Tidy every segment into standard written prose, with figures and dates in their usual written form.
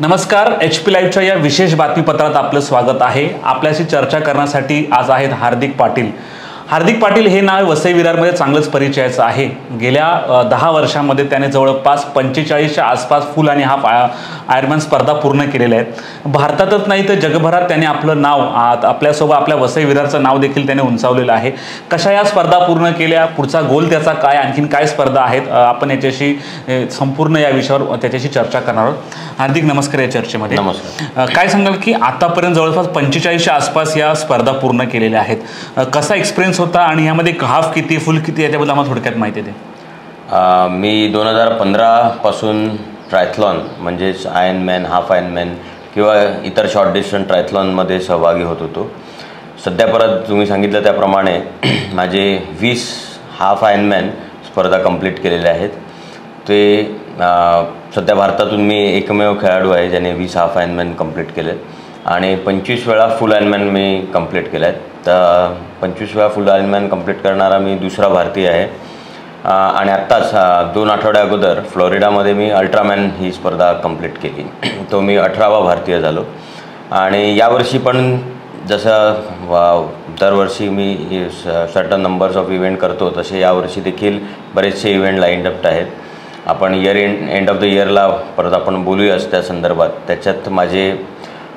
नमस्कार, HP लाईव्हच्या या विशेष बातमीपत्रात आपलं स्वागत आहे। आपल्याशी चर्चा करण्यासाठी आज आहेत हार्दिक पाटील। हार्दिक पाटील हे नाव वसई विरारमध्ये चांगलंच परिचयाचं आहे। गेल्या 10 वर्षांमध्ये त्याने जवळपास 45च्या आसपास फुल आणि हाफ आयर्नमॅन स्पर्धा पूर्ण केलेल्या आहेत। भारतातच नाही तर जगभरात त्याने आपलं नाव आपल्यासोबत आपल्या वसई विरारचं नाव देखील त्याने उंचावलेलं आहे। कशा या स्पर्धा पूर्ण केल्या, पुढचा गोल त्याचा काय, आणखीन काय स्पर्धा आहेत, आपण याच्याशी संपूर्ण या विषयावर त्याच्याशी चर्चा करणार आहोत। हार्दिक नमस्कार या चर्चेमध्ये। नमस्कार। काय सांगाल की आतापर्यंत जवळपास 45च्या आसपास या स्पर्धा पूर्ण केलेल्या आहेत, कसा एक्सपिरियन्स होता आणि यामध्ये हाफ किती फुल किती याच्याबद्दल आम्हाला थोडक्यात माहिती दे। मी 2015 पासून ट्रायथलॉन म्हणजेच आयर्नमॅन, हाफ आयर्नमॅन किंवा इतर शॉर्ट डिस्टन्स ट्रायथलॉनमध्ये सहभागी होत होतो। सध्या परत तुम्ही सांगितलं त्याप्रमाणे माझे 20 हाफ आयर्नमॅन स्पर्धा कंप्लीट केलेल्या आहेत। ते सध्या भारतातून मी एकमेव खेळाडू आहे ज्याने 20 हाफ आयर्नमॅन कंप्लीट केले आणि 25 वेळा फुल आयर्नमॅन मी कंप्लीट केले आहेत। तर 25 वेळा फुल आयर्नमॅन कंप्लीट करणारा मी दुसरा भारतीय आहे। आणि आत्ताच 2 आठवड्या अगोदर फ्लोरिडामध्ये मी अल्ट्रामॅन ही स्पर्धा कंप्लीट केली, तो मी 18वा भारतीय झालो। आणि यावर्षी पण जसं दरवर्षी मी सर्टन नंबर्स ऑफ इव्हेंट करतो तसे यावर्षी देखील बरेचसे इव्हेंट लाईन अप आहेत। आपण एंड ऑफ द इयरला परत आपण बोलूयाच त्या संदर्भात। त्याच्यात माझे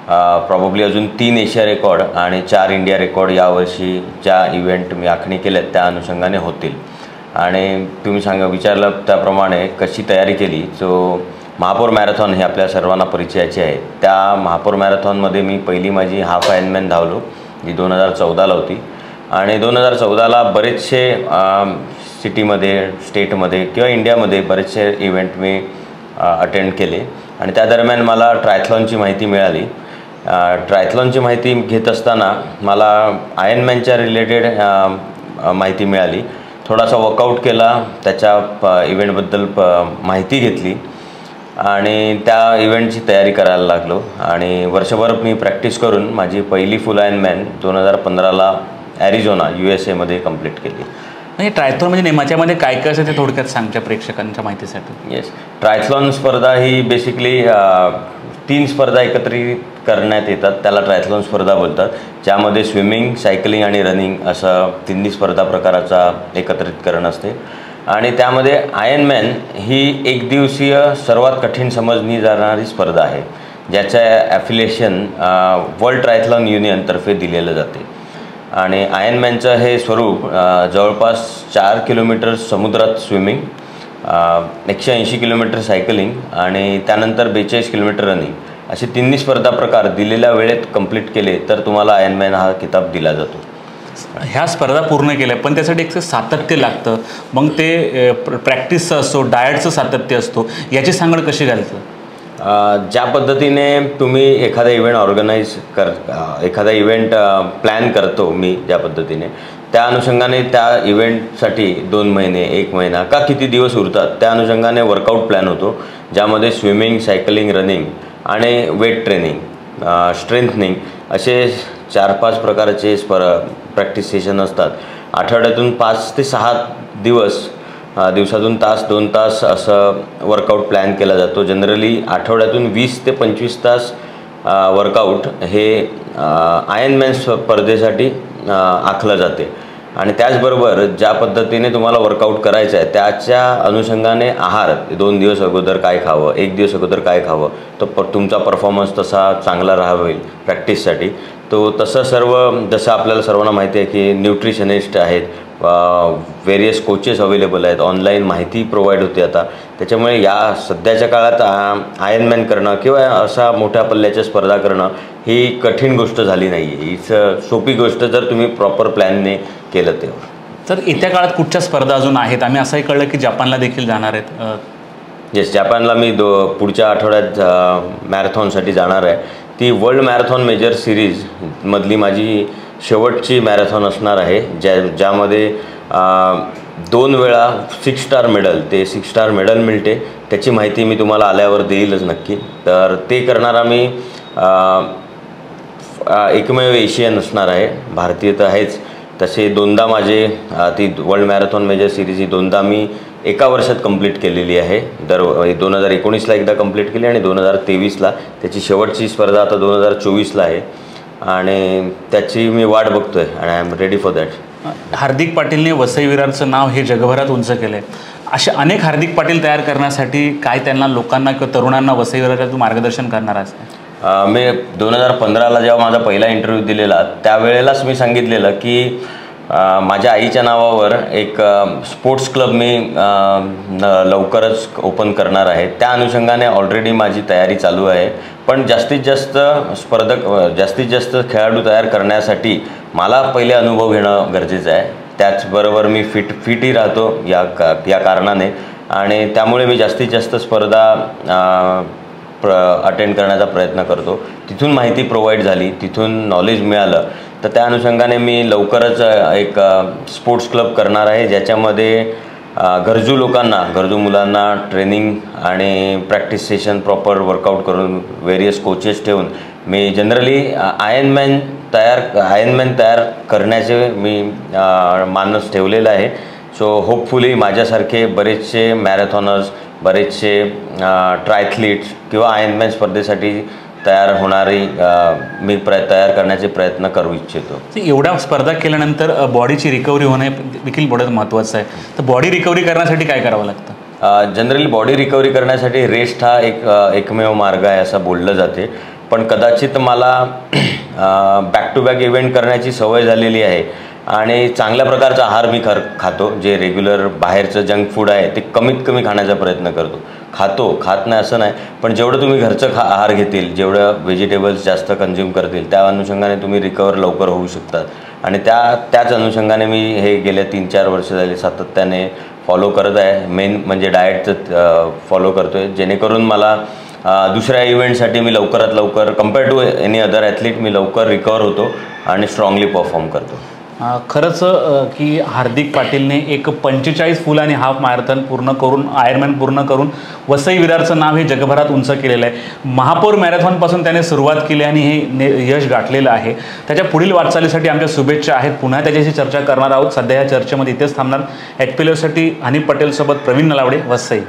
प्रॉब्ली अजून 3 एशिया रेकॉर्ड आणि 4 इंडिया रेकॉर्ड यावर्षी ज्या इव्हेंट मी आखणी केल्यात त्या अनुषंगाने होतील। आणि तुम्ही विचारलं त्याप्रमाणे कशी तयारी केली, जो महापौर मॅरेथॉन हे आपल्या सर्वांना परिचयाचे आहे। त्या महापौर मॅरेथॉनमध्ये मी पहिली माझी हाफ आयर्नमॅन धावलो, जी 2014ला होती। आणि 2014ला बरेचसे सिटीमध्ये, स्टेटमध्ये किंवा इंडियामध्ये बरेचसे इव्हेंट मी अटेंड केले आणि त्या दरम्यान मला ट्रायथलॉनची माहिती मिळाली। ट्रायथलॉनची माहिती घेत असताना मला आयर्नमॅनच्या रिलेटेड माहिती मिळाली। थोडासा वर्कआउट केला, त्याच्या इव्हेंटबद्दल माहिती घेतली आणि त्या इव्हेंटची तयारी करायला लागलो। आणि वर्षभर मी प्रॅक्टिस करून माझी पहिली फुल आयर्नमॅन 2015ला ॲरिझोना USA कंप्लीट केली। म्हणजे ट्रायथलॉन म्हणजे नेमक्यामध्ये काय काय असतं ते थोडक्यात सांगच्या प्रेक्षकांच्या माहितीसाठी। येस, ट्रायथलॉन स्पर्धा ही बेसिकली 3 स्पर्धा एकत्रित करण्यात येतात, त्याला ट्रायथलॉन स्पर्धा बोलतात, ज्यामध्ये स्विमिंग, सायकलिंग आणि रनिंग असं 3 स्पर्धा प्रकाराचा एकत्रितकरण असते। आणि त्यामध्ये आयर्नमॅन ही एक दिवसीय सर्वात कठीण समजली जाणारी स्पर्धा आहे, ज्याचं ॲफिलिएशन वर्ल्ड ट्रायथलॉन युनियनतर्फे दिलेलं जाते। आणि आयर्नमॅनचं हे स्वरूप जवळपास 4 किलोमीटर समुद्रात स्विमिंग, 180 किलोमीटर सायकलिंग आणि त्यानंतर 42 किलोमीटर रनिंग असे 3 स्पर्धा प्रकार दिलेल्या वेळेत कंप्लीट केले तर तुम्हाला आयर्नमॅन हा किताब दिला जातो। ह्या स्पर्धा पूर्ण केल्या पण त्यासाठी एक सातत्य लागतं, मग ते प्रॅक्टिसचं असतो, डाएटचं सातत्य असतो, याची सांगड कशी घालतं? ज्या पद्धतीने तुम्ही एखादा इव्हेंट प्लॅन करतो मी, ज्या पद्धतीने त्या अनुषंगाने त्या इव्हेंटसाठी 2 महिने, 1 महिना का किती दिवस उरतात त्या अनुषंगाने वर्कआउट प्लॅन होतो, ज्यामध्ये स्विमिंग, सायकलिंग, रनिंग आणि वेट ट्रेनिंग, स्ट्रेंथनिंग असे 4-5 प्रकारचे प्रॅक्टिस सेशन असतात। आठवड्यातून 5 ते 6 दिवस, दिवसातून 1-2 तास असं वर्कआउट प्लॅन केला जातो। जनरली आठवड्यातून 20 ते 25 तास वर्कआउट हे आयर्नमॅन स्पर्धेसाठी आखलं जाते। आणि त्याचबरोबर ज्या पद्धतीने तुम्हाला वर्कआउट करायचं आहे त्याच्या अनुषंगाने आहार 2 दिवस अगोदर काय खावं, 1 दिवस अगोदर काय खावं, तर तुमचा परफॉर्मन्स तसा चांगला राहावेल प्रॅक्टिससाठी। तो तसं सर्व जसं आपल्याला सर्वांना माहिती आहे की न्यूट्रिशनिस्ट आहेत, वेरियस कोचेस अवेलेबल आहेत, ऑनलाईन माहिती प्रोव्हाइड होते आता। त्याच्यामुळे या सध्याच्या काळात आयर्नमॅन करणं किंवा अशा मोठ्या पल्ल्याच्या स्पर्धा करणं ही कठीण गोष्ट झाली नाही आहे, हीच सोपी गोष्ट जर तुम्ही प्रॉपर प्लॅनने केलं तेव्हा। तर येत्या काळात कुठच्या स्पर्धा अजून आहेत? आम्ही असंही कळलं की जपानला देखील जाणार आहेत। येस, जपानला मी पुढच्या आठवड्यात मॅरेथॉनसाठी जाणार आहे। ती वर्ल्ड मॅरेथॉन मेजर सिरीजमधली माझी शेवटची मॅरेथॉन असणार आहे, ज्यामध्ये 2 वेळा 6 स्टार मेडल, ते 6 स्टार मेडल मिळते, त्याची माहिती मी तुम्हाला आल्यावर देईलच नक्की। तर ते करणारा मी एकमेव एशियन असणार आहे, भारतीय तर आहेच, तसे 2दा माझे ती वर्ल्ड मॅरेथॉन मेजर सिरीज ही 2दा मी एका वर्षात कंप्लीट केलेली आहे. 2019ला एकदा कंप्लीट केली आणि 2023ला त्याची शेवटची स्पर्धा आता 2024ला आहे आणि त्याची मी वाट बघतोय आणि I am ready for that. Hardik पाटीलने वसई विरारचं नाव हे जगभरात उंच केलं आहे. असे अनेक हार्दिक पाटील तयार करण्यासाठी काय त्यांना लोकांना किंवा तरुणांना वसई विरारचं तू मार्गदर्शन करणार आहेस? मी 2015ला जेव्हा माझा पहिला इंटरव्ह्यू दिलेला त्यावेळेलाच मी सांगितलेलं की माझ्या आईच्या नावावर एक स्पोर्ट्स क्लब मी लवकरच ओपन करणार आहे. त्या अनुषंगाने ऑलरेडी माझी तयारी चालू आहे. पण जास्तीत जास्त खेळाडू तयार करण्यासाठी मला पहिले अनुभव घेणं गरजेचं आहे. त्याचबरोबर मी फिटही राहतो या कारणाने आणि त्यामुळे मी जास्तीत जास्त स्पर्धा अटेंड करण्याचा प्रयत्न करतो. तिथून माहिती प्रोव्हाइड झाली, तिथून नॉलेज मिळालं, तर त्या अनुषंगाने मी लवकरच एक स्पोर्ट्स क्लब करणार आहे ज्याच्यामध्ये गरजू मुलांना ट्रेनिंग आणि प्रॅक्टिस सेशन प्रॉपर वर्कआउट करून वेरियस कोचेस ठेवून मी जनरली आयर्नमॅन तयार करण्याचे मी मानस ठेवलेला आहे. सो होपफुली माझ्यासारखे बरेचसे मॅरेथॉनर्स, बरेचसे ट्रायथलीट्स किंवा आयर्नमॅन स्पर्धेसाठी तयार होणारी मी तयार करण्याचे प्रयत्न करू इच्छितो. एवढ्या स्पर्धा केल्यानंतर बॉडीची रिकव्हरी होणे देखील बरंच महत्त्वाचं आहे. तर बॉडी रिकव्हरी करण्यासाठी काय करावं लागतं? जनरली बॉडी रिकव्हरी करण्यासाठी रेस्ट हा एकमेव मार्ग आहे असं बोललं जाते. पण कदाचित मला बॅक टू बॅक इव्हेंट करण्याची सवय झालेली आहे आणि चांगल्या प्रकारचा आहार मी खातो. जे रेग्युलर बाहेरचं जंक फूड आहे ते कमीत कमी खाण्याचा प्रयत्न करतो. खात नाही असं नाही, पण जेवढं तुम्ही घरचं आहार घेतील, जेवढं व्हेजिटेबल्स जास्त कन्झ्युम करतील त्या अनुषंगाने तुम्ही रिकवर लवकर होऊ शकतात. आणि त्याच अनुषंगाने मी हे गेल्या 3-4 वर्ष झाले सातत्याने फॉलो करत आहे. मेन म्हणजे डाएटचं फॉलो करतो आहे, जेणेकरून मला दुसऱ्या इव्हेंटसाठी मी लवकरात लवकर compare to any other athlete मी लवकर रिकवर होतो आणि स्ट्रॉंगली परफॉर्म करतो. खरंच की हार्दिक पाटीलने एक 45 फुल आणि हाफ मॅरेथॉन पूर्ण करून आयर्नमॅन पूर्ण करून वसई विरारचं नाव हे जगभरात उंच केलेलं आहे. महापौर मॅरेथॉनपासून त्याने सुरुवात केली आणि हे यश गाठलेलं आहे. त्याच्या पुढील वाटचालीसाठी आमच्या शुभेच्छा आहेत. पुन्हा त्याच्याशी चर्चा करणार आहोत. सध्या या चर्चेमध्ये इथेच थांबणार. HPLसाठी हनीफ पटेलसोबत प्रवीण नलावडे, वसई.